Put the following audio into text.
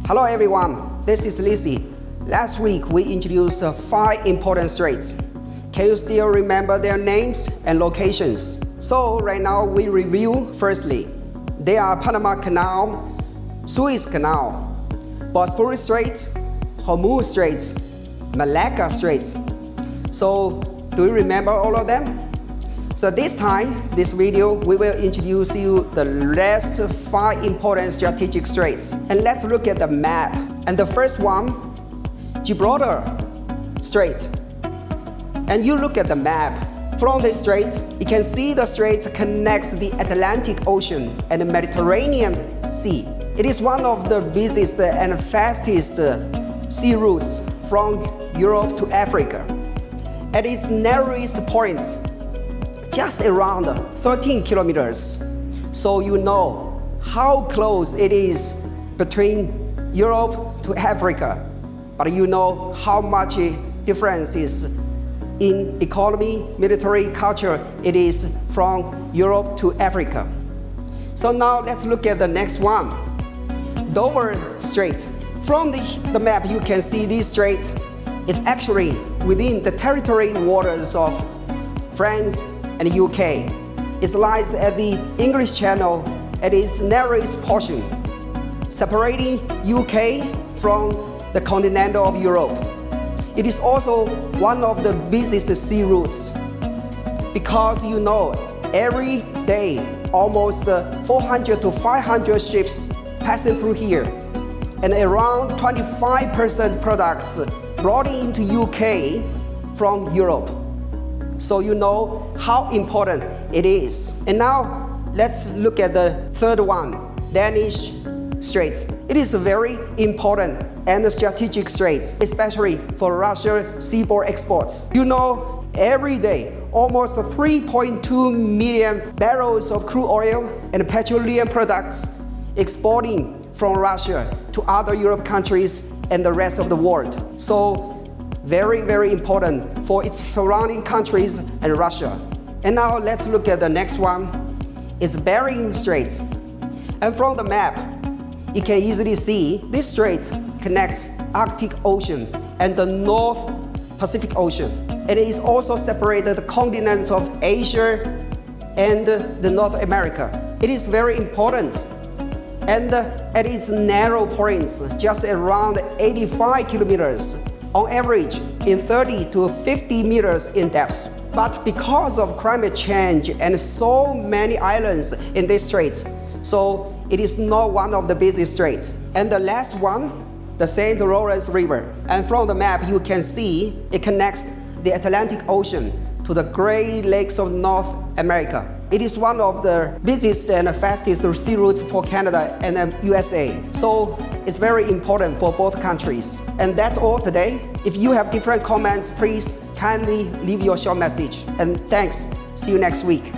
Hello everyone, this is Lizzie. Last week we introduced 5 important straits. Can you still remember their names and locations? So right now we review firstly. They are Panama Canal, Suez Canal, Bosphorus Strait, Hormuz Strait, Malacca Strait. So do you remember all of them? So this time, this video, we will introduce you the last 5 important strategic straits. And let's look at the map. And the first one, Gibraltar Strait. And you look at the map. From this strait, you can see the strait connects the Atlantic Ocean and the Mediterranean Sea. It is one of the busiest and fastest sea routes from Europe to Africa. At its narrowest points, just around 13 kilometers. So you know how close it is between Europe to Africa. But you know how much difference is in economy, military, culture it is from Europe to Africa. So now let's look at the next one. Dover Strait. From the map you can see this strait is actually within the territory waters of France and UK. It lies at the English Channel at its narrowest portion, separating UK from the continent of Europe. It is also one of the busiest sea routes because you know every day almost 400 to 500 ships passing through here, and around 25% products brought into UK from Europe. So you know how important it is. And now let's look at the third one, Danish Strait. It is a very important and strategic strait, especially for Russian seaboard exports. You know, every day, almost 3.2 million barrels of crude oil and petroleum products exporting from Russia to other Europe countries and the rest of the world. So very, very important for its surrounding countries and Russia. And now let's look at the next one. It's Bering Strait. And from the map, you can easily see this strait connects Arctic Ocean and the North Pacific Ocean. It is also separated the continents of Asia and the North America. It is very important. And at its narrow points, just around 85 kilometers, on average in 30 to 50 meters in depth. But because of climate change and so many islands in this strait, so it is not one of the busiest straits. And the last one, the St. Lawrence River. And from the map you can see it connects the Atlantic Ocean to the Great Lakes of North America. It is one of the busiest and fastest sea routes for Canada and the USA. So it's very important for both countries. And that's all today. If you have different comments, please kindly leave your short message. And thanks. See you next week.